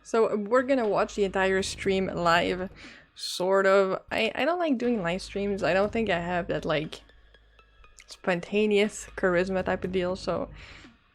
So we're gonna watch the entire stream live, sort of. I don't like doing live streams. I don't think I have that like spontaneous charisma type of deal. So,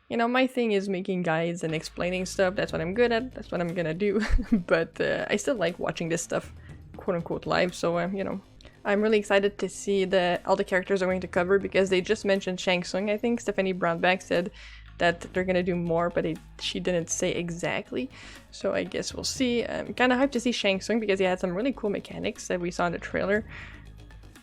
you know, my thing is making guides and explaining stuff. That's what I'm good at. That's what I'm gonna do. But I still like watching this stuff, quote unquote, live. So you know, I'm really excited to see all the characters are going to cover because they just mentioned Shang Tsung. I think Stephanie Brownback said that they're gonna do more, but she didn't say exactly. So I guess we'll see. I'm kind of hyped to see Shang Tsung because he had some really cool mechanics that we saw in the trailer.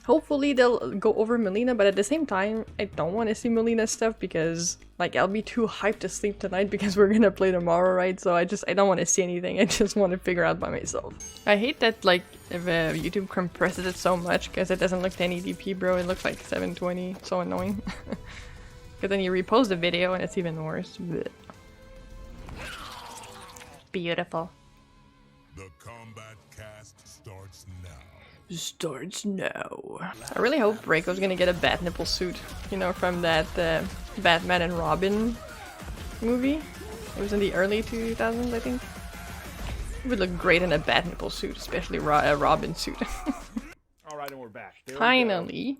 Hopefully they'll go over Melina, but at the same time, I don't want to see Melina stuff because like I'll be too hyped to sleep tonight because we're gonna play tomorrow, right? So I don't want to see anything. I just want to figure out by myself. I hate that like if YouTube compresses it so much because it doesn't look 1080p, bro. It looks like 720. So annoying. Because then you repost the video and it's even worse. Blech. Beautiful. The Kombat Kast starts now. I really hope Reiko's gonna get a bat nipple suit, you know, from that Batman and Robin movie. It was in the early 2000s, I think. It would look great in a bat nipple suit, especially a Robin suit. Alright, and we're back. Finally.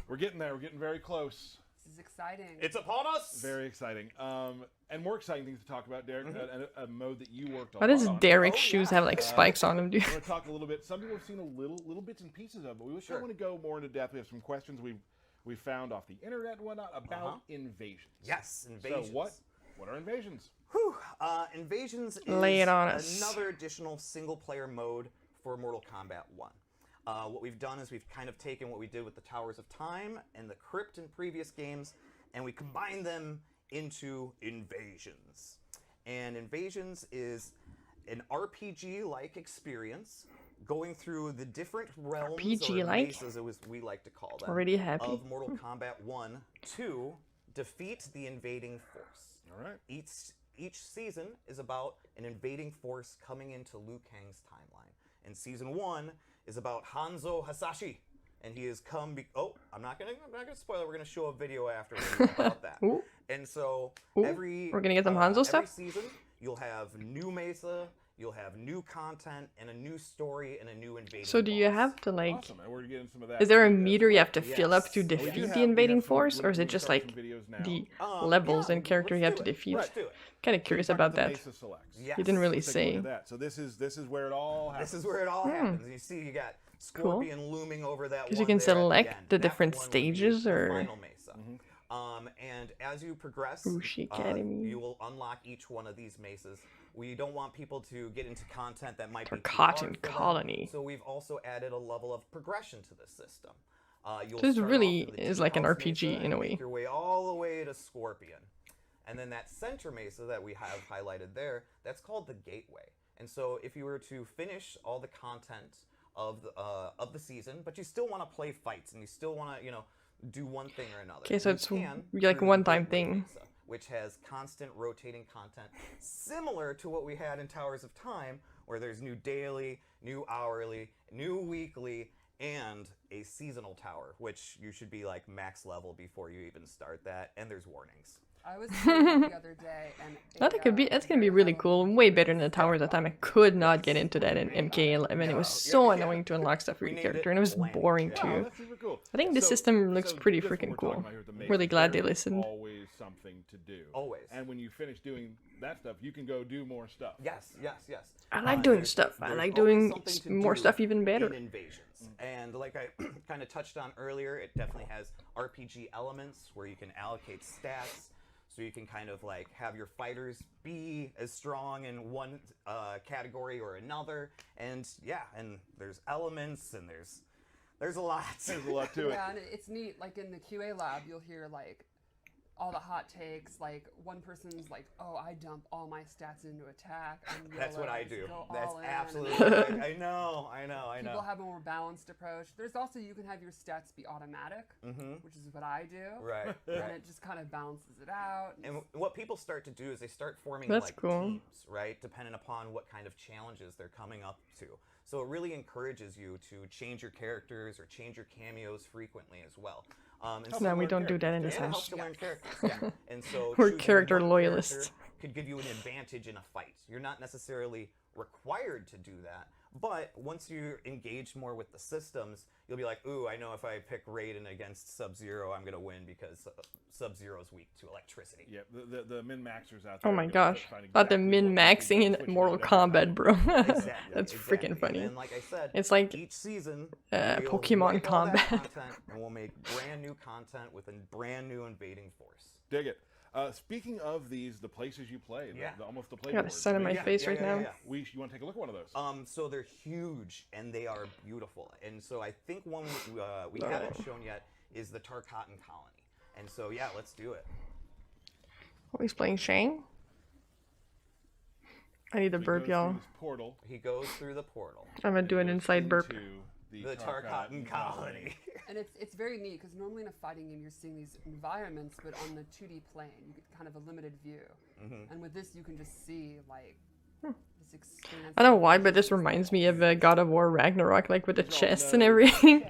We're getting there. We're getting very close. This is exciting. It's upon us! Very exciting. And more exciting things to talk about, Derek. A mode that you worked on. Why does Derek's shoes have like spikes on them, dude? We're going to talk a little bit. Some people have seen little bits and pieces of it, but we want to go more into depth. We have some questions we found off the internet and whatnot about invasions. Yes, invasions. So what are invasions? Whew. Invasions is Lay it on us. another additional single-player mode for Mortal Kombat 1. What we've done is we've kind of taken what we did with the Towers of Time and the Crypt in previous games, and we combined them into Invasions. And Invasions is an RPG-like experience going through the different realms RPG-like? or mazes, as we like to call them, Already happy. of Mortal Kombat 1 to defeat the invading force. All right. Each season is about an invading force coming into Liu Kang's timeline. And season 1 is about Hanzo Hasashi, and he has come. I'm not gonna spoil it. We're gonna show a video after about that. Ooh. And so We're gonna get some Hanzo stuff. Every season you'll have new Mesa, you'll have new content, and a new story and a new invading. So do you boss. have to like? Awesome. And we're getting some of that. Is there a meter you have to fill up to Yes. defeat the invading force, or is it just like the levels and character you have to defeat? Let's do it. Kind of curious about that. Yes. You didn't really Let's take a look say. at that. So this is where it all happens. This is where it all happens. You see, you got Scorpion looming over that. Because one you can there at select end. the That different one would be stages, the or final Mesa. And as you progress, Bushi Academy. you will unlock each one of these mesas. We don't want people to get into content that might be too Cotton hard for them, Colony. so we've also added a level of progression to the system. You'll This start really off with the is like an T-House RPG Mesa in and a way. Make your way all the way to Scorpion. And then that center mesa that we have highlighted there, that's called the Gateway. And so if you were to finish all the content of the season, but you still want to play fights and you still want to, do one thing or another. Okay, so you it's can like through one-time the Gateway thing. Mesa, which has constant rotating content, similar to what we had in Towers of Time, where there's new daily, new hourly, new weekly, and a seasonal tower, which you should be like max level before you even start that, and there's warnings. I was playing the other day, and That's gonna be really cool. Way better than the Towers of Time. I could not get into that in MK11. It was so annoying to unlock stuff for your character, and it was boring Oh, too. that's super cool. I think this system looks pretty freaking cool. Really glad they listened. Always something to do. Always. And when you finish doing that stuff, you can go do more stuff. Yes. I like doing stuff. I there's like always doing something to more do stuff even better. in Invasions. And like I kind of touched on earlier, it definitely has RPG elements where you can allocate stats. So you can kind of like have your fighters be as strong in one category or another, and there's elements and there's a lot. There's a lot to it. Yeah, and it's neat. Like in the QA lab, you'll hear like all the hot takes. Like one person's like, "Oh, I dump all my stats into attack." And That's what I YOLOs, do. go That's all in. absolutely right. I know. People have a more balanced approach. There's also, you can have your stats be automatic, which is what I do. Right. And it just kind of balances it out. And what people start to do is they start forming That's like cool. teams, right? Depending upon what kind of challenges they're coming up to. So it really encourages you to change your characters or change your cameos frequently as well. And No, we don't do that in this it helps house. to learn characters. Yeah. And so We're choosing character one loyalists. character could give you an advantage in a fight. You're not necessarily required to do that. But once you're engaged more with the systems, you'll be like, ooh, I know if I pick Raiden against Sub-Zero, I'm going to win because Sub-Zero is weak to electricity. Yeah, the min-maxers out there. Oh my are gonna gosh. find About the exactly what min-maxing in switch to Mortal whatever Kombat, time. bro. Exactly. That's exactly. freaking funny. And like I said, It's like each season, we'll Pokemon wipe all that Combat. content, and we'll make brand new content with a brand new invading force. Dig it. Speaking of these, the places you play, Yeah. almost the play I got a boards. sun in my Yeah, face right now. You want to take a look at one of those? So they're huge and they are beautiful. And so I think one we haven't shown yet is the Tarkatan Colony. And so yeah, let's do it. Oh, he's playing Shang? I need to He burp, goes through y'all. this portal He goes through the portal. I'm gonna do an goes inside burp. into The Tarkatan Colony. And it's very neat because normally in a fighting game you're seeing these environments, but on the 2D plane you get kind of a limited view. And with this you can just see like this expanse. I don't know why, but this reminds me of God of War Ragnarok, like with the chests and everything.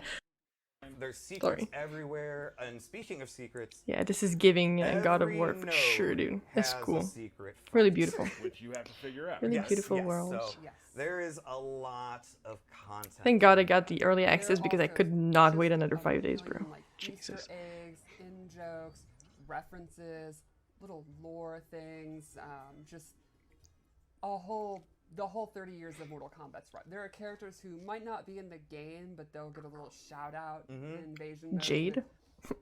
There's secrets Sorry. everywhere. And speaking of secrets, Yeah, this is giving God of every War for node sure, dude. That's has a cool. secret Really fight. beautiful. which you have to figure out. Really Yes, beautiful yes. worlds. So Yes. there is a lot of content. Thank God I got the early There are access because I also could not just wait another a 5 days, bro. million, like, Jesus. Easter eggs, in jokes, references, little lore things, just the whole 30 years of Mortal Kombat's run. There are characters who might not be in the game, but they'll get a little shout out in Invasion mode. Jade?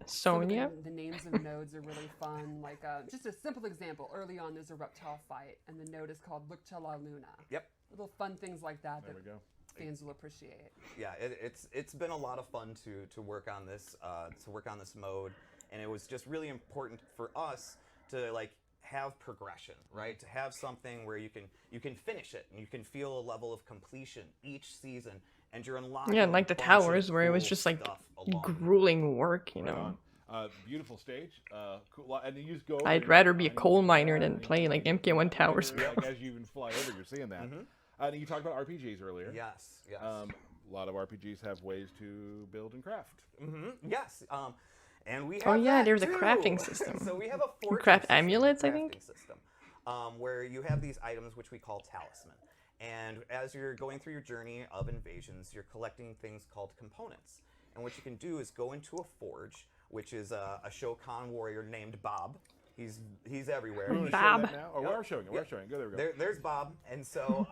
Some of Sonya? The names of nodes are really fun. Like just a simple example. Early on, there's a reptile fight, and the node is called Look to La Luna. Yep. Little fun things like that There that we go. fans will appreciate. Yeah, it's been a lot of fun to work on this mode, and it was just really important for us to like have progression, right? To have something where you can finish it and you can feel a level of completion each season, and you're unlocking. Yeah, and like the a bunch of towers where it was cool just like stuff along the way. grueling work, you Right know. on. Beautiful stage. Cool. And you just go. over I'd and rather be a find coal these miner guys than and play you like can MK1 fly Towers, over, bro. like, as you even fly over, you're seeing that. And you talked about RPGs earlier. Yes, yes. A lot of RPGs have ways to build and craft. Yes. And we have Oh, yeah, that there's a too. crafting system. So we have a fortune craft system, amulets, I crafting think? System, where you have these items which we call talisman. And as you're going through your journey of invasions, you're collecting things called components. And what you can do is go into a forge, which is a Shokan warrior named Bob. He's everywhere. You wanna show Bob. that now? Oh, Yep. we're showing it. We're showing it. Go there. We go. There's Bob, and so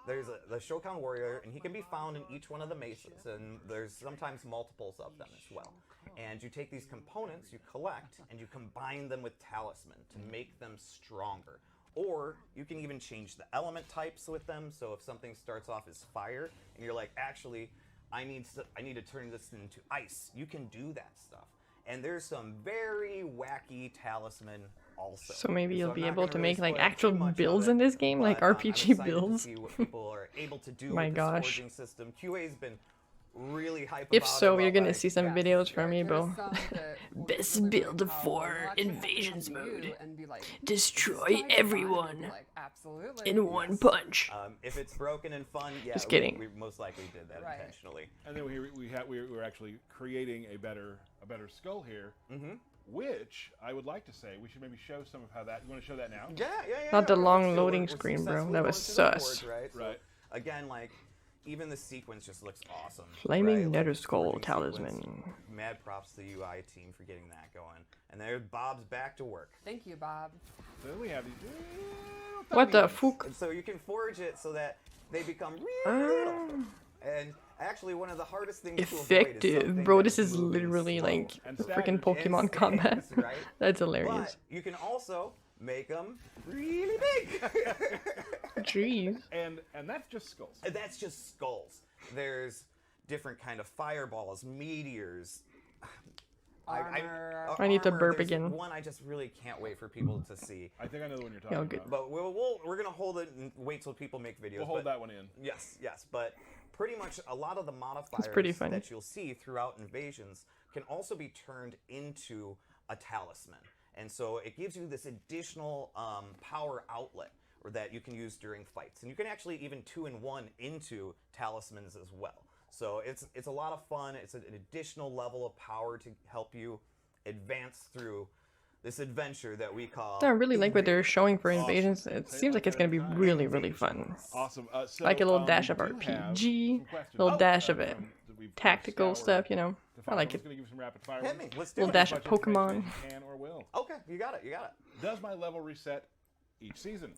there's the Shokan warrior, and he can be found in each one of the mesas, and there's sometimes multiples of them as well. And you take these components, you collect, and you combine them with talisman to make them stronger. Or you can even change the element types with them. So if something starts off as fire, and you're like, actually, I need to turn this into ice, you can do that stuff. And there's some very wacky talisman also. So maybe you'll I'm be not able gonna to really make like spoil actual too much of builds it, in this game, like but, I'm RPG excited builds. To see what people are able to do My with gosh. this forging system. QA's been really hype If about so, it, you're about, gonna like, see some Yes, videos from me, there's bro. some that will Best really build powerful. for They'll actually have to invasions come to you mode. and be like, Destroy "This is my design," everyone and be like, absolutely. in one punch. if it's broken and fun, yeah, Just kidding. We most likely did that Right. intentionally. And then we're actually creating a better skull here. Which I would like to say we should maybe show some of how that. You want to show that now? Yeah. Not the yeah. long So loading we're screen, bro. successfully That going was through the sus. forge, right? So, Right. again, like even the sequence just looks awesome. Flaming right? Like, Nether the Skull forging talisman. sequence, mad props to the UI team for getting that going. And there, Bob's back to work. Thank you, Bob. So then we have these. What the tiny ones. fuck? And so you can forge it so that they become really little. And actually, one of the hardest things to avoid is Effective, something bro. that This is moving literally slow. like And freaking staggered. Pokemon And combat. staggered, right? That's hilarious. But you can also make them really big. Jeez. And that's just skulls. And that's just skulls. There's different kind of fireballs, meteors. Armor. I need to armor. burp There's again. One I just really can't wait for people to see. I think I know the one you're talking Yeah, good. about. But we're gonna hold it and wait till people make videos. We'll hold but- that one in. Yes, yes, but pretty much a lot of the modifiers pretty funny. that you'll see throughout invasions can also be turned into a talisman. And so it gives you this additional power outlet or that you can use during fights. And you can actually even 2-in-1 into talismans as well. So it's a lot of fun. It's an additional level of power to help you advance through this adventure that we call. I really like what they're showing for Invasions. It seems like it's going to be really, really fun. Awesome. So, Like a little dash we of do have RPG, some questions, little dash of it. that we've Tactical scoured stuff, you know. to I find. like I'm just it. gonna give you some rapid fire Hit ones. me. Let's do Little it. dash As of much information Pokemon. as you can or will. Okay, you got it. You got it. Does my level reset each season?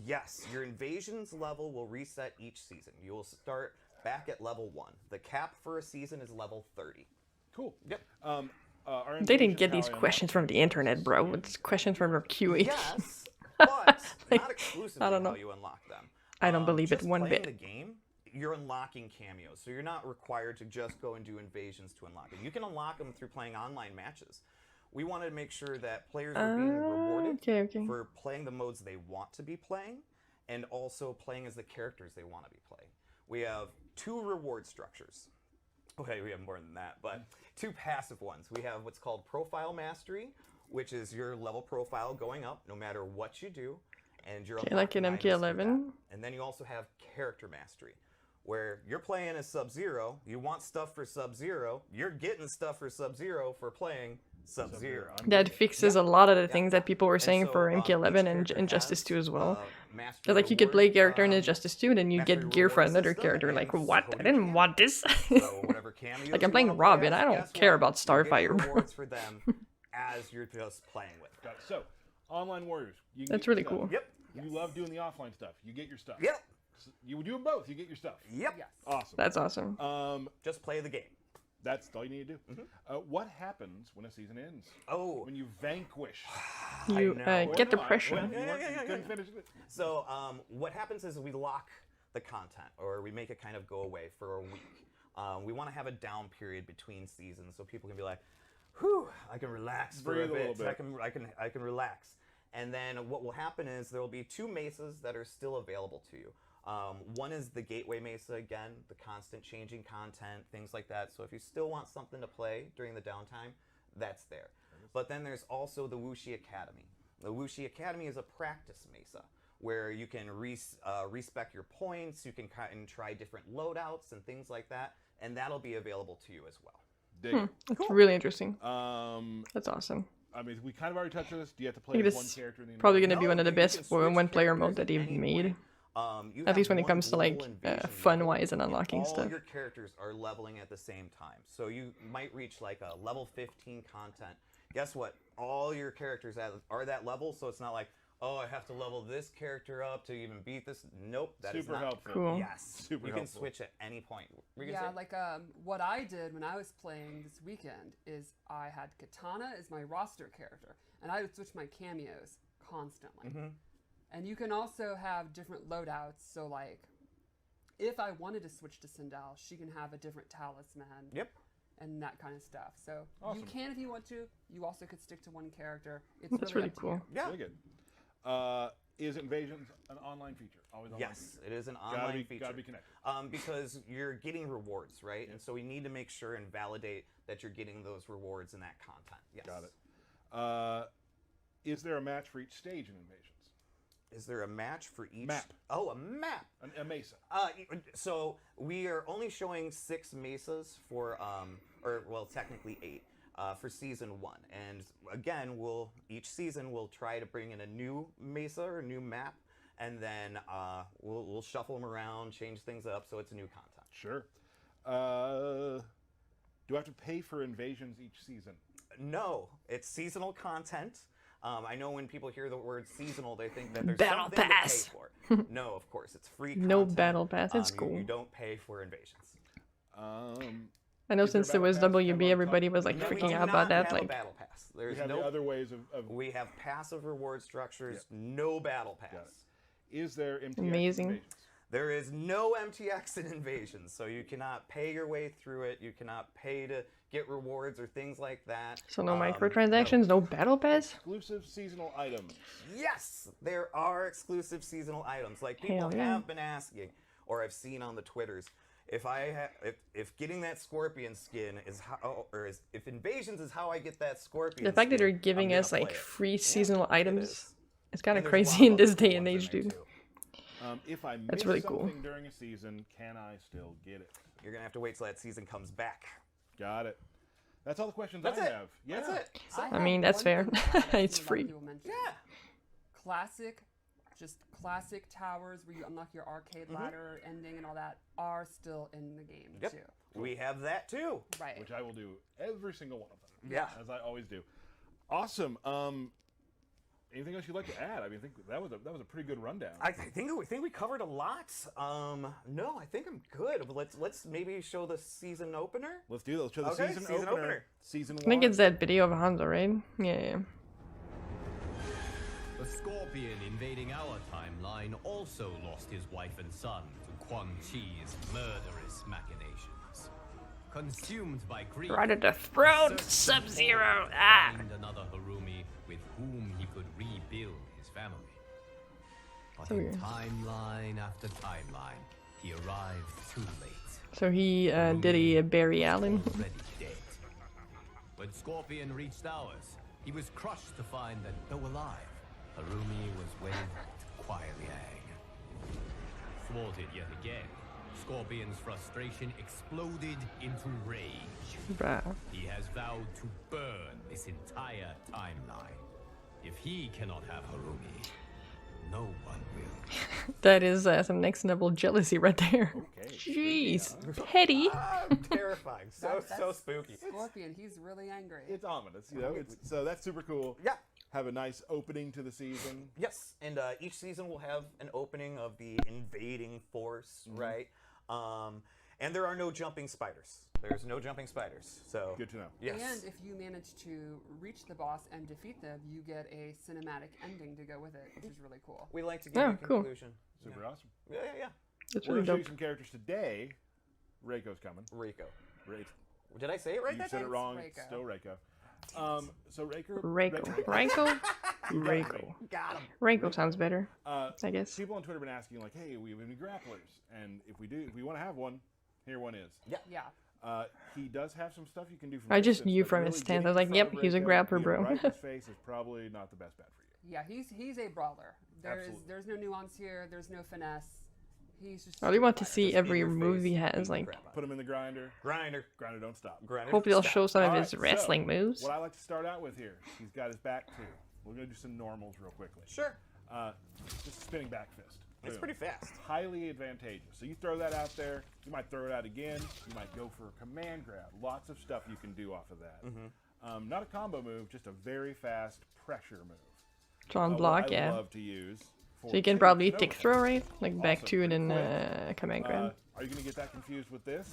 Yes, your invasions level will reset each season. You will start back at level 1. The cap for a season is level 30. Cool. Yep. Our They didn't invasions, get these how I questions from the internet, bro. It's questions from our QA. Yes, but Like, not exclusively I don't know. how you unlock them. I don't believe it just one playing bit. the game, you're unlocking cameos, so you're not required to just go and do invasions to unlock it. You can unlock them through playing online matches. We wanted to make sure that players are being rewarded okay. for playing the modes they want to be playing, and also playing as the characters they want to be playing. We have 2 reward structures. Okay, we have more than that, but 2 passive ones. We have what's called Profile Mastery, which is your level profile going up no matter what you do, and you're Okay, like unlocking an items through MK11. that. And then you also have Character Mastery, where you're playing as Sub-Zero, you want stuff for Sub-Zero, you're getting stuff for Sub-Zero for playing Sub-Zero. That fixes a lot of the things that people were And saying so, for each MK11 and character Injustice has, 2 as well. mastery Because like you could play a reward, character in Injustice 2 and then you mastery get gear for reward another system, character. and Like, so what? do I you didn't can. want this. So whatever cameos Like, you I'm playing wanna play Robin, as, I don't guess care what? about You get Starfire, bro. rewards for them as you're just playing with. Got it. So, online warriors. You can That's get your really stuff. cool. Yep. You love doing the offline stuff. You get your stuff. Yep. You do them both. You get your stuff. Yep. Yes. Awesome. That's awesome. Just play the game. That's all you need to do. What happens when a season ends? Oh. When you vanquish. You know. get the Well, pressure. well, you Yeah. couldn't finish it. So what happens is we lock the content, or we make it kind of go away for a week. We want to have a down period between seasons, so people can be like, "Whew, I can relax for Breathe a a little bit. bit. I can relax." And then what will happen is there will be 2 mesas that are still available to you. One is the Gateway Mesa, again, the constant changing content, things like that. So if you still want something to play during the downtime, that's there. But then there's also the Wuxi Academy. The Wuxi Academy is a practice mesa where you can respec your points, you can try different loadouts and things like that, and that'll be available to you as well. Dig it. That's really interesting. Um, That's awesome. I mean, we kind of already touched on this. Do you have to I play think as this one character in the probably invasion? going to be one of the you best can for switch one-player characters mode that at they've any made. point. You At have least when it one comes to like global invasion fun-wise level, and unlocking all stuff. your characters are leveling at the same time. So you might reach like a level 15 content. Guess what? All your characters are that level, so it's not like, oh, I have to level this character up to even beat this. Nope, that is Super not. helpful. Cool. Yes, Super you can helpful. switch at any point. Were you Yeah, gonna say? like what I did when I was playing this weekend is I had Katana as my roster character, and I would switch my cameos constantly. And you can also have different loadouts. So like, if I wanted to switch to Sindel, she can have a different talisman. Yep. And that kind of stuff. So Awesome. you can if you want to. You also could stick to one character. It's That's really up to cool. you. Yeah. Very good. Is Invasions an online feature? Always online Yes, feature? it is an Gotta online be, feature. Gotta be connected. Because you're getting rewards, right? And so we need to make sure and validate that you're getting those rewards and that content. Yes. Got it. Is there a match for each stage in Invasions? Is there a match for each Map. Oh, a map. A mesa. So we are only showing 6 mesas for, or well, technically 8 for season 1. And again, each season we'll try to bring in a new mesa or a new map, and then we'll shuffle them around, change things up, so it's new content. Sure. Do I have to pay for Invasions each season? No, it's seasonal content. I know when people hear the word seasonal, they think that there's Battle something Pass. to pay for. No, of course, it's free content. No Battle Pass, that's You cool. don't pay for Invasions. I know Is there since there Battle was Pass? Have WB, we everybody was like No, we freaking do out not about that. have a Like, battle pass. We There's have no. the other ways of We have passive reward structures, no battle pass. Got it. Is there MTX Amazing. Invasions? There is no MTX in Invasions, so you cannot pay your way through it. You cannot pay to get rewards or things like that. so no No. microtransactions, no Battle Pass? Exclusive seasonal items. Yes, there are exclusive seasonal items. Like people Hell yeah. have been asking, or I've seen on the Twitters, if getting that Scorpion skin is how, or if Invasions is how I get that Scorpion. The fact that they're skin, giving I'm us gonna like play it. free seasonal items, is. it's kind of And there's a lot crazy in of this other day cool and ones age, in there, dude. too. If I miss That's really cool. something during a season, can I still get it? You're gonna have to wait till that season comes back. Got it. That's all the questions That's I it. have. Yeah. That's it. So- I mean, that's fair. It's free. Yeah. Classic, just classic towers where you unlock your arcade ladder ending and all that are still in the game Yep. too. We have that too. Right. Which I will do every single one of them. Yeah. As I always do. Awesome. Anything else you'd like to add? I mean, I think that was a pretty good rundown. I think we covered a lot. No, I think I'm good. Let's maybe show the season opener. Let's do that. Let's show the Okay, season season opener. opener. Season 1. I think it's that video of Hanzo, right? Yeah. The Scorpion invading our timeline also lost his wife and son to Quan Chi's murderous machinations. Consumed by grief, Right at the throat, Sub-Zero Sub-Zero. Ah. find another Harumi with whom he could rebuild his family. But So in weird. timeline after timeline, he arrived too late. So he did a Barry Allen. Already dead. When Scorpion reached ours, he was crushed to find that, though alive, Harumi was wedded to Kuai Liang. Thwarted yet again, Scorpion's frustration exploded into rage. Bruh. He has vowed to burn this entire timeline. If he cannot have Harumi, no one will. That is some next level jealousy right there. Okay. Jeez. Petty. Terrifying. So That's spooky. Scorpion, he's really angry. It's ominous, you know. So that's super cool. Yeah. Have a nice opening to the season. Yes, and each season will have an opening of the invading force, right? And there are no jumping spiders. There's no jumping spiders. So Good to know. yes. And if you manage to reach the boss and defeat them, you get a cinematic ending to go with it, which is really cool. We like to give Oh, you a cool. conclusion. Super awesome. Yeah, yeah, yeah. That's We're really going to show you dope. some characters today. Reiko's coming. Reiko. Right. Did I say it right You that said time? it wrong. Reiko. Still Reiko. So Reiko. Reiko. Reiko. Got him. Reiko sounds better, Uh, I guess. people on Twitter have been asking, like, hey, we have any grapplers? And if we want to have one, here one is. Yeah. He does have some stuff you can do from I just distance, knew but from really his stance. getting I was like, in front yep, of he's a Reiko, grappler, being bro. right in his face is probably not the best bet for you. Yeah, he's a brawler. Absolutely. There's no nuance here. There's no finesse. He's just. I really want to fighter. see Just every in your move face, he beat has. the Like, crap out of Put him in the grinder. it. Grinder. Grinder, don't stop. Grinder. hope they'll Stop. show some of All his right, wrestling so, moves. What I like to start out with here, he's got his back too. We're going to do some normals real quickly. Sure. Just a spinning back fist. It's Boom. pretty fast. Highly advantageous. So you throw that out there, you might throw it out again, you might go for a command grab. Lots of stuff you can do off of that. Not a combo move, just a very fast pressure move. John What block, I yeah. love to use. So you can probably tick throw, right? Like back to it and command grab. Are you going to get that confused with this?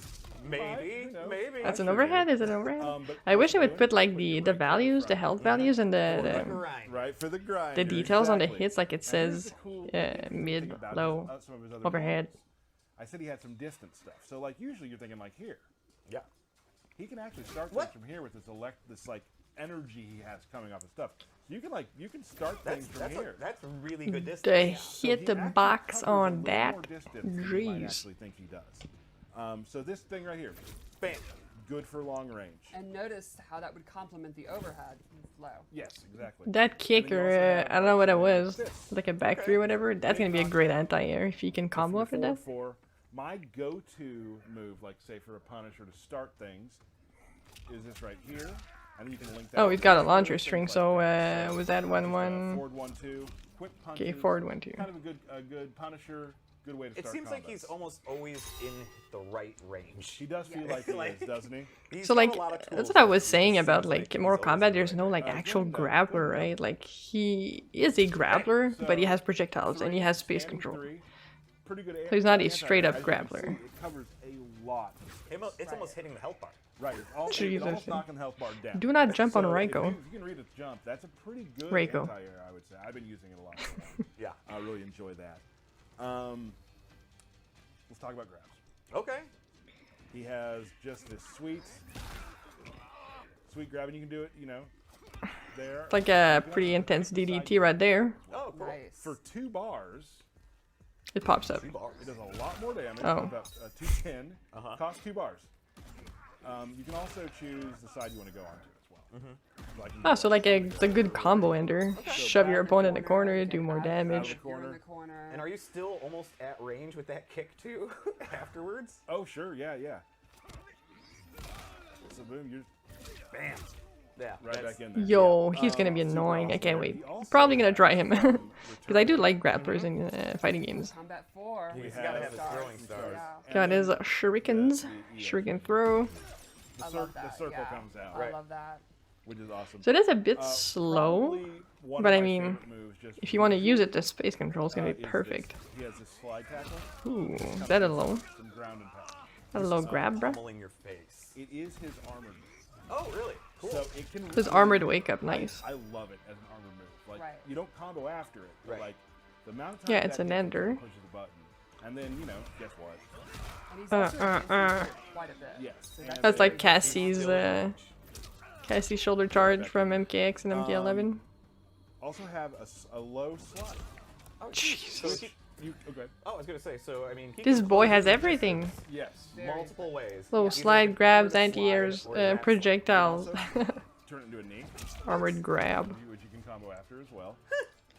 Maybe. Who knows? Maybe. That's an sure overhead? is. Is it an overhead? But I wish they would doing put it like with the your values, the health values, and the Grind. Right, for the grind. the details on the exactly. hits, like it And here's says the cool mid, thing about low, some of his other overhead. moves. I said he had some distance stuff. So like usually you're thinking like here. Yeah. He can actually start What? things from here with this like energy he has coming off his stuff. You can start things from here. That's really good distance. To Yeah. So hit he the actually box covers a on little that, more distance than you might jeez. actually think he does. So this thing right here, Bam. good for long range. And notice how that would complement the overhead low. Yes, exactly. That kick, And then you or also have, I don't know what it like, was, this. like a back three or whatever. That's gonna be a great anti-air if you can combo after that. For my go-to move, like say for a Punisher to start things, is this right here, and then you can link that. Oh, up he's got a with launcher things string. like So that. was that Just, 1-1? Forward 1-2, quick punches. Okay, forward 1-2. Kind of a good Punisher, good way to It start. seems like combos. he's almost always in the right range. He does feel like he Like- is, doesn't he? He's So got like a lot of that's tools, what I but was it saying just about seems like he's Mortal always in Kombat. the There's right no range. like actual Going down, grappler, going down. right? Like he is a grappler, but he has projectiles and he has space control. Pretty good. So he's not a anti-air. straight-up As you can grappler. see, It covers a lot. It's almost hitting the health bar. Right. It's almost Jesus. knocking the health bar down. Do not jump on So Reiko. If you can read its jump, that's a pretty good Reiko. anti-air, I would say. I've been using it a lot. Yeah. I really enjoy that. Let's talk about grabs. Okay. He has just this sweet grab, and you can do it, there. It's like a pretty intense DDT right there. Oh, cool. Nice. For 2 bars, It pops up. it does a lot more damage. Oh. About 210. Uh-huh. Costs 2 bars. You can also choose the side you want to go onto as well. So I can Oh, go so like it's a good combo ender. Shove your opponent in the corner, do more out of damage. the You're in corner. the corner. And are you still almost at range with that kick too afterwards? Oh, sure, yeah. So boom, Bam. Yeah. Right that's- back in there. Yo, he's gonna be Super annoying. I awesome. can't wait. He also Probably gonna try has, him. Because I do return- like grapplers in fighting games. Combat 4. We He's gotta have his stars. throwing stars. Yeah. And Got his then shurikens. the Shuriken throw. I the love that. circle yeah. comes out, I love that. which is awesome. So it is a bit slow, Probably one but of I my mean, favorite moves, just if you want to use it, the space control is gonna is be this- perfect. He has this slide tackle. Ooh, that a low. Some ground and pound. That a low grab, bruh. Pummeling your face. It is his armor move. Oh, really? Cool. So it can. His armored wake up, nice. I love it as an armor move. Like Right. you don't combo after it, but Right. like the amount of time Yeah, that it's an hits until ender. it pushes the button, and then guess what? And he's also advancing quite a bit. Yes. So and That's like it- Cassie's Cassie's shoulder charge from MKX and MK11. Also have a low slide. Oh, Jesus. So he, Okay. oh, I was gonna say. So I mean, he This can boy close has the everything. distance Yes. multiple ways. Low Either slide, the grabs, forward anti-airs, slide or the back projectiles, Turn it into a knee, armored grab. which you can combo after as well.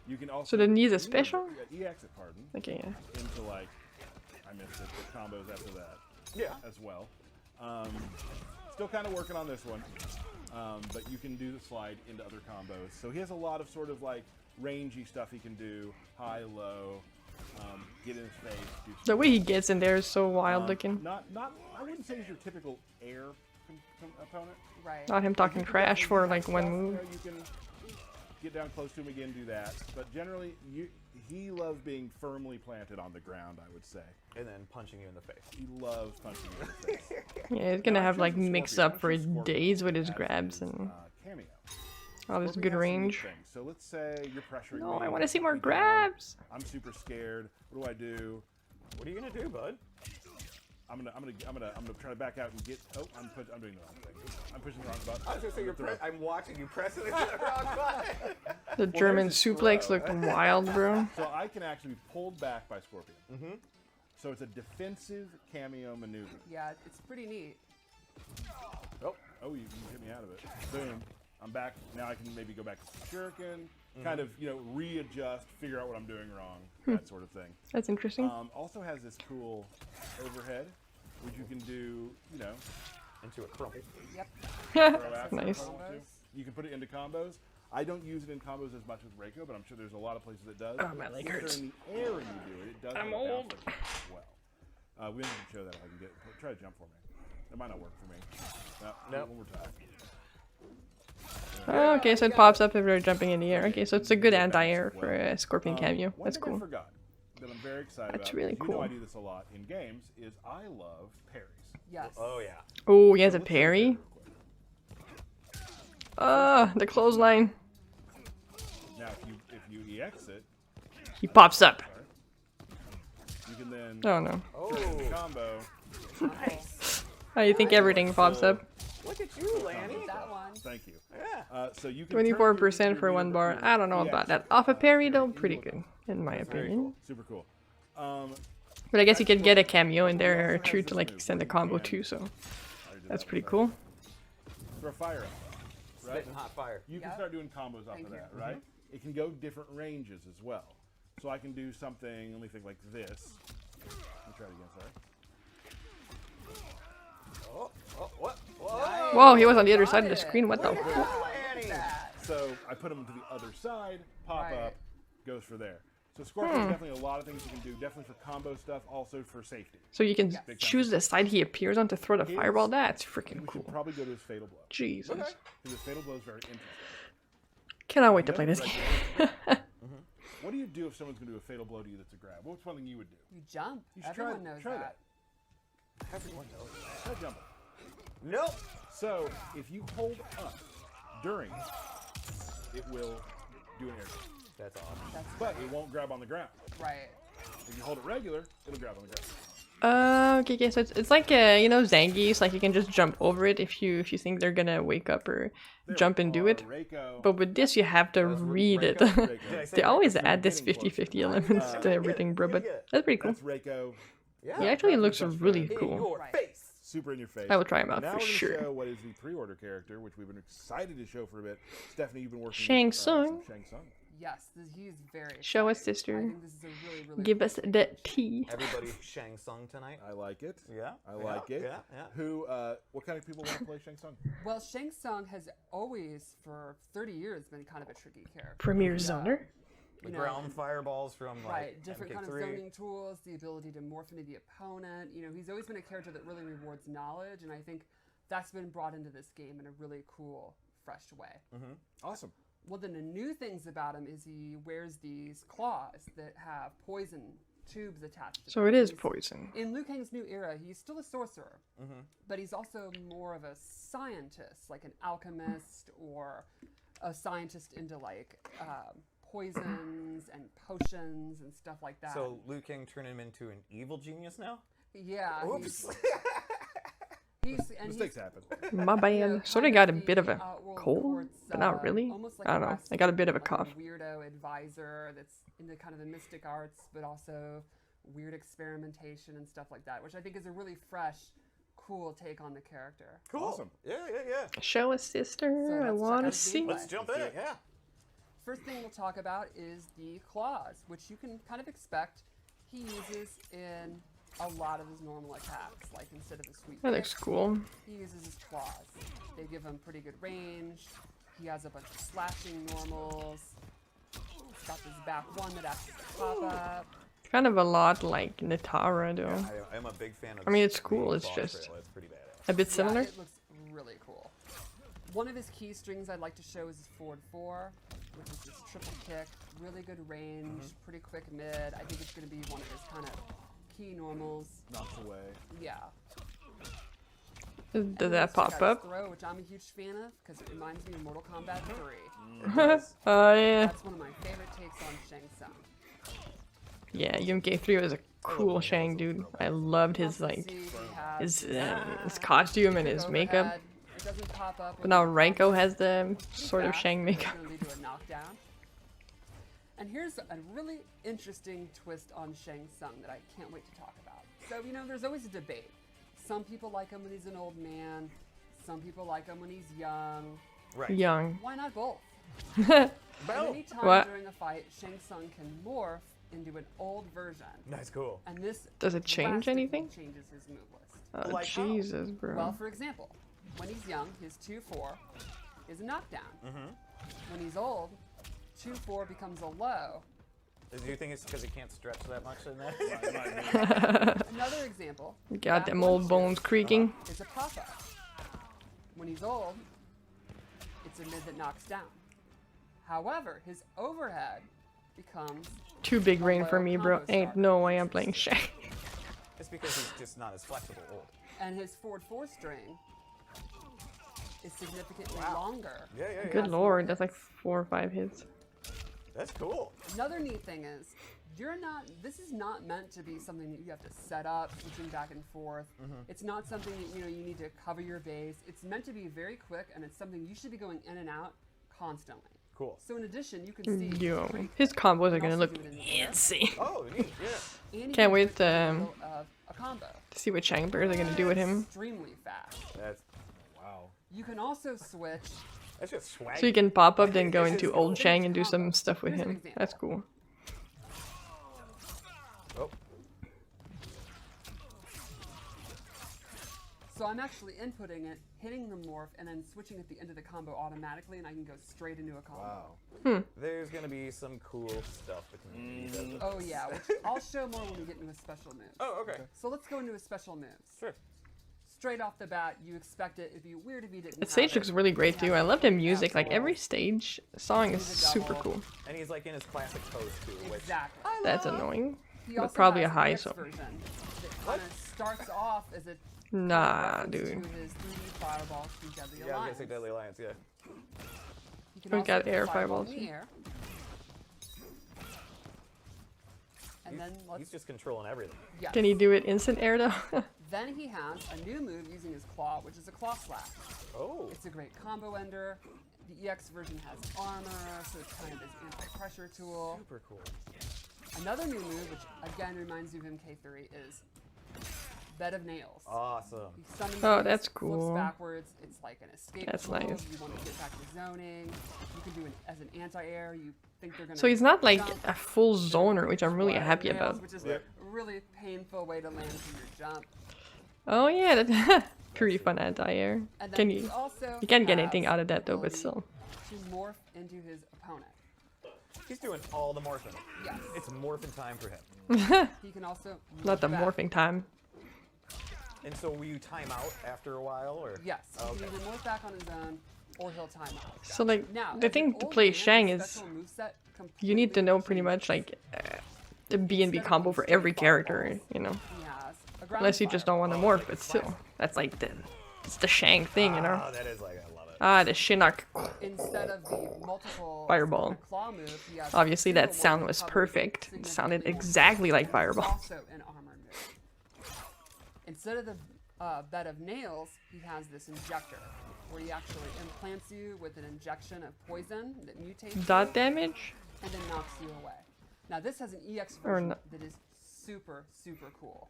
You can also. So the knee is a you can special? E-exit, pardon, Okay, yeah. into like I missed it. The combos after that. Yeah. As well. Still kind of working on this one, but you can do the slide into other combos. So he has a lot of sort of like rangy stuff he can do, high, low, get in his face. Do The way he gets in there is so wild looking. Not. I wouldn't say he's your typical air opponent. Right. Not him talking trash for like one move. You can get down close to him again, do that. But generally, he loves being firmly planted on the ground, I would say. And then punching you in the face. He loves punching you in the face. Yeah, he's gonna have like Choose mix Scorpion. up for Choose Scorpion days with his as grabs his, and cameo. all this Scorpion good has some neat range. things. So let's say you're pressuring No, me. I want to see more me down. grabs. I'm super scared. What do I do? What are you gonna do, bud? I'm gonna try to back out and get. Oh, I'm doing the wrong thing. I'm pushing the wrong button. I was gonna say I'm gonna throw. I'm watching you press it into the wrong button. The German there's his suplex throw. looked wild, bro. So I can actually be pulled back by Scorpion. Mm-hmm. So it's a defensive cameo maneuver. Yeah, it's pretty neat. Oh, you hit me out of it. Boom. I'm back. Now I can maybe go back to Shuriken, kind of, readjust, figure out what I'm doing wrong, that sort of thing. That's interesting. Also has this cool overhead, which you can do, Into a crumple. Yep. throw after Nice. if you want to. You can put it into combos. I don't use it in combos as much with Reiko, but I'm sure there's a lot of places it does. Oh, my leg If you're hurts. in the air and you do it, it does I'm have a bounce old. mechanic as well. We have to show that if I can try to jump for me. It might not work for me. No, Nope. one more time. Oh, okay, so it pops up if you're jumping in the air. Okay, so it's a good anti-air for a Scorpion Cameo. One That's thing I cool. forgot that I'm very excited That's about. really because you know cool. I do this a lot in games. Is I love parries. Yes. Oh yeah. Oh, he has a Let's do parry. real quick. The clothesline. Now, if you exit, He pops up. you can then Oh no. trigger the combo. Oh, you think everything pops up? Look at you, Lanny. That one. Thank you. Yeah. So you can turn your- 24% for your one bar. your I don't know about that. Off a parry though, pretty good, in my Very opinion. cool. Super cool. But I guess you could get a cameo in there too to like extend the combo too, so I already did that's that pretty one. cool. Throw fire up. Right? Spitting hot fire. You can Yep. start doing combos off Thank of you. that, right? It can go different ranges as well. So I can do something, let me think, like this. Let me try it again, sorry. What? Whoa, he was on the other side of the screen. What the? Lanny. So I put them to the other side, pop Right. up, goes for there. So Scorpion's definitely a lot of things you can do, definitely for combo stuff, also for safety. So you can choose the side he appears on to throw the His- fireball. That's We freaking should cool. probably go to his Fatal Blow. Jesus. Because his Fatal Blow is very interesting. Cannot wait to play this game. What do you do if someone's going to do a Fatal Blow to you that's a grab? What's one thing you would do? You jump. You should Everyone try, knows try that. Everyone knows. Try jumping. Nope. So if you hold up during, it will do an air grab. That's awesome. But it won't grab on the ground. Right. If you hold it regular, it'll grab on the ground. Okay, so it's like Zangief, like you can just jump over it if you think they're gonna wake up or jump and do it. Reiko. But with this, you have to read it. Did I say They always Reiko's add this getting closer. 50-50 elements to everything, bro. But that's pretty cool. That's Reiko. Yeah. He actually looks that's really fair. In cool. your Right. face. Super in your face. I will try him out Now for we're gonna sure. show what is the pre-order character, which we've been excited to show for a bit. Stephanie, you've been working Shang with Tsung. Shang Tsung. Yes, he's very. Show us, exciting. sister. I think this is a really, really. Give cool us change. the tea. Everybody Shang Tsung tonight. I like it. Yeah. I like it. Yeah. Yeah. Who? What kind of people want to play Shang Tsung? Well, Shang Tsung has always, for 30 years, been kind of a tricky character. Premier Zoner. The You know, ground fireballs from like Right, different kind of MK3. zoning tools, the ability to morph into the opponent. You know, he's always been a character that really rewards knowledge, and I think that's been brought into this game in a really cool, fresh way. Awesome. One of the new things about him is he wears these claws that have poison tubes attached to So them. it is He's- poison. In Liu Kang's new era, he's still a sorcerer, but he's also more of a scientist, like an alchemist or a scientist into like poisons and potions and stuff like that. So Liu Kang turned him into an evil genius now? yeah, Oops. Mistakes happen. My bad. Sort of got a bit of a cold, but not really. I don't know. I got a bit of a cough. Weirdo advisor that's into kind of the mystic arts, but also weird experimentation and stuff like that, which I think is a really fresh, cool take on the character. Cool. Awesome. Yeah, yeah, yeah. Show us, sister. So I let's want to check out the see. gameplay. Let's jump in it. Yeah. First thing we'll talk about is the claws, which you can kind of expect he uses in a lot of his normal attacks. Like instead of a sweep That looks kick, cool. he uses his claws. They give him pretty good range. He has a bunch of slashing normals. He's got this back one that acts as a pop-up. Kind of a lot like Natara, though. I'm a big fan of I mean, it's the cool, green it's claw just- trail. It's pretty badass. A bit similar. Yeah, it looks really cool. One of his key strings I'd like to show is his forward 4, which is this triple kick, really good range, pretty quick mid. I think it's going to be one of his kind of key normals. Knocks away. Yeah. Does And that he's also pop got his up? Throw, which I'm a huge fan of because it reminds me of Mortal Kombat 3. Oh yeah. That's one of my favorite takes on Shang Tsung. Yeah, UMK3 was a cool Shang dude. I loved his Also like see he has his costume and his overhead. makeup. It doesn't pop up But when now you Reiko has the sort of back, Shang so it's makeup. gonna lead to a knockdown. And here's a really interesting twist on Shang Tsung that I can't wait to talk about. So, you know, there's always a debate. Some people like him when he's an old man. Some people like him when he's young. Right. Young. Why not both? Boom. And any time What? during a fight, Shang Tsung can morph into an old version. That's cool. And this Does it change drastically anything? changes his move list. Oh Like how? Jesus, bro. Well, for example, when he's young, his 2-4 is a knockdown. When he's old, 2-4 becomes a low. Do you think it's because he can't stretch that much in there? Another example. Got them back old one bones creaking. is a pop-up. When he's old, it's a mid that knocks down. However, his overhead becomes Too big a rain low for me, bro. combo Ain't starter. no way I'm playing Shang. It's because he's just not as flexible old. And his forward 4 string is significantly longer. Yeah, yeah, yeah. Good lord, that's like 4 or 5 hits. That's cool. Another neat thing is, this is not meant to be something that you have to set up, switching back and forth. It's not something that, you need to cover your base. It's meant to be very quick, and it's something you should be going in and out constantly. Cool. So in addition, you can see Yo, pretty his quick. combos You are can gonna also look do it in the air, insane. Oh, neat. Yeah. and you Can't can wait do it in the to middle of a combo. see what Shang Bears are gonna do with him. Extremely fast. That's Wow. You can also switch. that's just swag. So you can pop up, then go It's into just old finish Shang and do combos. some stuff with Here's an him. example. That's cool. Oh, So I'm actually inputting it, hitting the morph, and then switching at the end of the combo automatically, and I can go straight into a combo. Wow. there's gonna be some cool stuff between these. Oh yeah, which I'll show more when we get into a special move. Oh, okay. So let's go into a special moves. Sure. Straight off the bat, you expect it. It'd be weird if you didn't. The have stage it. looks really great too. I love the music. Like Absolutely. every stage song is super cool. And he's like in his classic pose too, which Exactly. That's annoying. He But also probably has a high an X so. version that kind of starts off as a Nah, reference dude. to his 3D fireballs from Deadly yeah, I was Alliance. gonna say Deadly Alliance. Yeah. You can We also got do air fireball fireballs in the air. And then He's let's just controlling everything. yes. Can he do it instant air though? Then he has a new move using his claw, which is a claw slash. Oh. It's a great combo ender. The EX version has armor, so it's kind of his anti-pressure tool. Super cool. Another new move, which again reminds you of MK3, is Bed of Nails. Awesome. He summons Oh, these, that's flips cool. backwards. It's like an escape That's mode. nice. You want to get back to zoning. You can do it as an anti-air. You think they're gonna. So he's not like jump. a full zoner, which I'm really Bed of happy Nails, about. Which is a really painful way to land from your jump. Oh yeah, that pretty fun anti-air. And then Can he you? also You can't get has anything out of that the though, but ability still. to morph into his opponent. He's doing all the morphing. Yes. It's morphin' time for him. He can also Not the move back. morphing time. And so will you time out after a while, or? Yes. Oh, He okay. can either morph back on his own, or he'll time out. So like Now, the as thing an to old play man, Shang his is special moveset you need to completely know pretty changes. much like the B&B combo for every character, you know. He has a ground Unless you just don't want to fireball. morph, but still, that's like it's the Shang thing, you know. Oh, that is like, I love it. Ah, the Shinnok. Instead of the multiple Fireball. kind of claw move, he has a Obviously, single that one sound that was covers perfect. It significantly sounded more exactly like and it's Fireball. Also an armor move. Instead of the bed of nails, he has this injector, where he actually implants you with an injection of poison that mutates Dot you damage? and then knocks you away. Now this has an EX Or version no- that is super cool.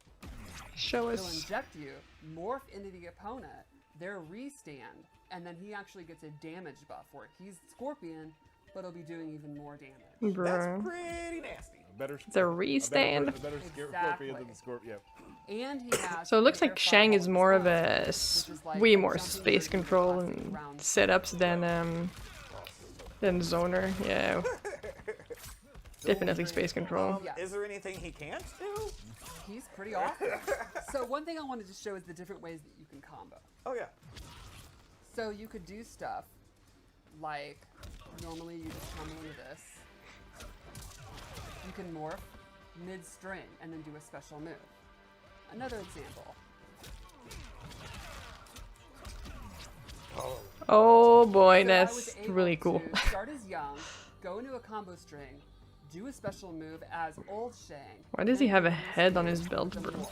Show He'll us. inject you, morph into the opponent, their restand, and then he actually gets a damage buff where he's Scorpion, but he'll be doing even more damage. That's Bruh. pretty nasty. Better. The A restand. better Exactly. Scorpion than the Scorpion. Yeah. And he has So it looks air like Shang is fireball more of response, a which is like way a more jumping space version of control classic and round setups than Zoner. Yeah, definitely space control. Yes. Is there anything he can't do? He's pretty awesome. So one thing I wanted to show is the different ways that you can combo. Oh yeah. So you could do stuff like normally you just combo into this. You can morph mid-string and then do a special move. Another example. Oh boy, So I was that's able really cool. to start as young, go into a combo string, do a special move as old Shang. Why does he then have a use head on his the belt, bro? morph.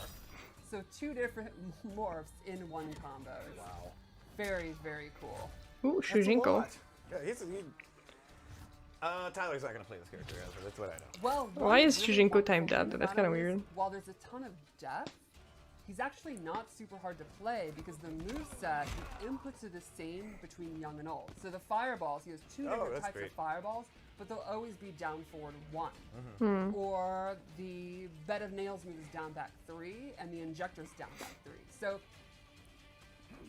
So 2 different morphs in one combo. Wow. Very cool. Ooh, That's a Shujinko. lot. Yeah, Tyler's not gonna play this character, that's what I know. Well, Why one is really Shujinko wonderful timed thing out? That's about kinda him is, weird. While there's a ton of depth, he's actually not super hard to play because the moveset, the inputs are the same between young and old. So the fireballs, he has 2 different that's types great. of fireballs, but they'll always be down forward 1. Hmm. Or the bed of nails move is down back 3, and the injector's down back 3. So,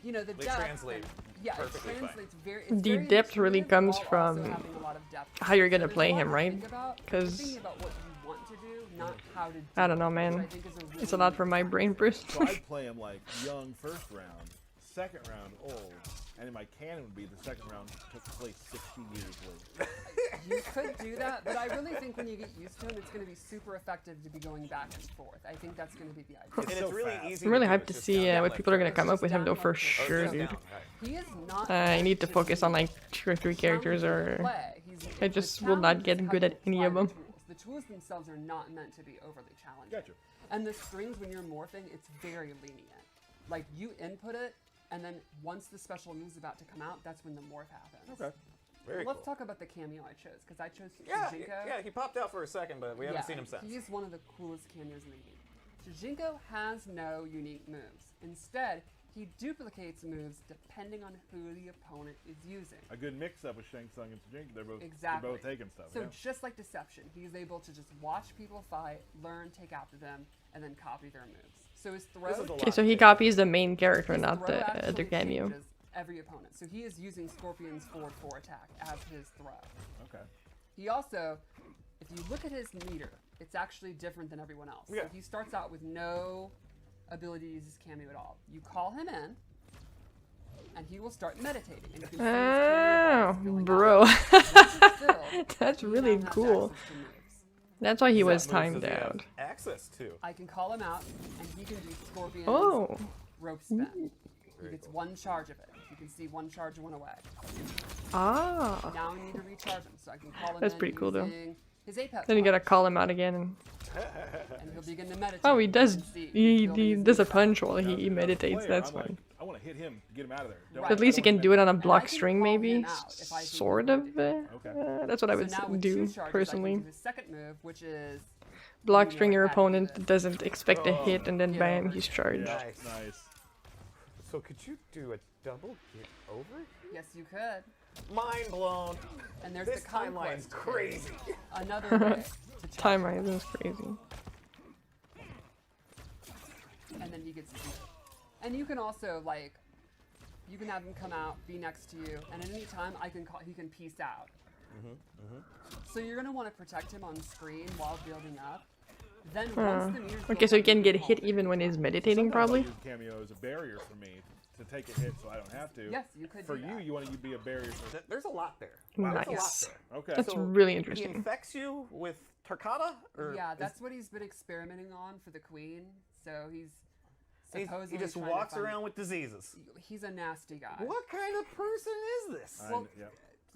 you know, the They depth. translate Yeah, it perfectly fine. translates very. It's The very depth really intuitive comes while also from having a lot of depth. how you're So gonna there's a play lot him, to right? think about. You're 'Cause- thinking about what you want to do, not how to do I don't know, it, which man. I think is a It's a really lot for my brain, Bruce. So I'd play him like young first round, second round old, and in my canon would be the second round took place 16 years later. You could do that, but I really think when you get used to him, it's going to be super effective to be going back and forth. I think that's going to be the idea. And so it's really fast. easy. I'm really do, hyped it's to just see down, what like, people are gonna It's come up just with him though, down for like this. Oh, sure, it's dude. down, right. He is not. I need to focus on like challenging 2 or 3 characters, or play. I just will not get good at any of them. The tools themselves are not meant to be overly challenging. Gotcha. And the strings, when you're morphing, it's very lenient. Like you input it, and then once the special move's about to come out, that's when the morph happens. Okay. Very Let's cool. talk about the cameo I chose, because I chose Yeah, Shujinko. yeah, he popped out for a second, but we haven't seen him since. He's one of the coolest cameos in the game. Shujinko has no unique moves. Instead, he duplicates moves depending on who the opponent is using. A good mix-up with Shang Tsung and Shujinko. Exactly. They're both taking stuff. So yeah. just like Deception, he's able to just watch people fight, learn, take after them, and then copy their moves. So his throw, This is a Okay, lot so to he take. copies the main character, his not throw the actually cameo. changes every opponent. So he is using Scorpion's forward 4 attack as his throw. Okay. He also, if you look at his meter, it's actually different than everyone else. Yeah. So he starts out with no ability to use his cameo at all. You call him in, and he will start meditating. And you can see his cameo Oh, bars filling bro. up. Once it's filled, That's he really now has cool. access to moves. That's why he What was moves does timed he have out. access to. I can call him out, and he can do Scorpion's Oh, rope spin. He Very gets cool. 1 charge of it. You can see 1 charge went away. ah. Now I need to recharge him, so I can call him That's in pretty cool, though. using his apex. Then you gotta punch, call him out again. and he'll begin to meditate. Oh, he You does. can see He he's building his does a moveset. punch while As he a meditates. player, That's I'm like, fine. I want to hit him to get him out of there. Right. At least you can do it on a And I block can string, call maybe. him out if I think Sort he's of. going Okay. That's what I So would now with do 2 charges, I can personally. do his second move, which is block you string know your how to do opponent this. doesn't expect a hit, and then Get bam, over he's it. charged. Nice. Nice. So could you do a double get over? Yes, you could. Mind blown. And there's This the timeline's conquest. crazy. Another way to check. Time Rising is crazy. And then he gets his move. And you can also like, you can have him come out, be next to you, and at any time he can peace out. So you're gonna want to protect him on screen while building up. Then once the meter's Okay, built so he up, can you get hold hit it. even when he's meditating, Sometimes I'll probably. use Cameo as a barrier for me to take a hit so I don't have to. Yes, you could For do you, that. you want to be a barrier for... There's a lot there. There's a lot Nice. there. Okay. That's So really He interesting. infects you with Tarkata? Or Yeah, is- that's what he's been experimenting on for the queen. So he's he supposedly just trying to walks find- around with diseases. He's a nasty guy. What kind of person is this? Well, yeah,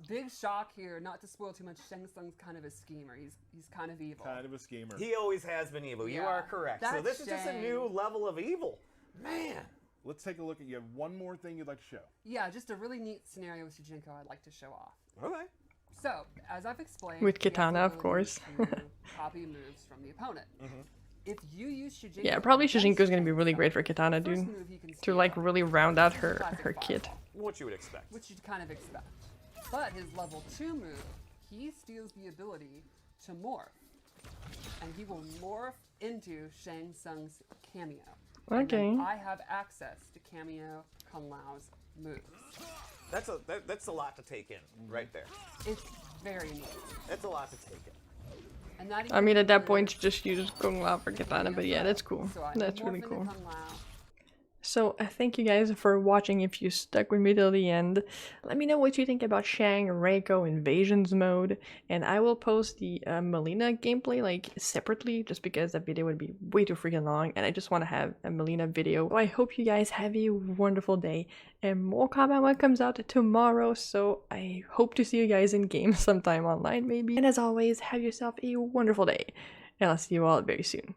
big shock here. Not to spoil too much. Shang Tsung's kind of a schemer. He's kind of evil. kind of a schemer. He always has been evil. You Yeah, are correct. So that's this is just a new Shang. level of evil. Man. Let's take a look at you. Have one more thing you'd like to show. Yeah, just a really neat scenario with Shujinko I'd like to show off. Okay. So, as I've explained, With he has the Katana, of ability course. to copy moves from the opponent. If you use Shujinko, Yeah, probably against Shujinko's gonna be Shang really Tsung, great for Katana, the first dude. move he can To steal, like really round out her classic kit. fireball, What you would expect. which you'd kind of expect. But his level 2 move, he steals the ability to morph. And he will morph into Shang Tsung's Kameo. And then Okay. I have access to Kameo Kung Lao's moves. That's a lot to take in right there. It's very neat. That's a lot to take in. And that I mean, at that includes point, you just use Kung Lao for Katana, but yeah, that's cool. So I That's morph really into cool. Kung Lao. So, thank you guys for watching if you stuck with me till the end. Let me know what you think about Shang Reiko Invasions mode, and I will post the Melina gameplay like separately, just because that video would be way too freaking long, and I just want to have a Melina video. So I hope you guys have a wonderful day, and more Kombat 1 comes out tomorrow, so I hope to see you guys in game sometime online maybe. And as always, have yourself a wonderful day, and I'll see you all very soon.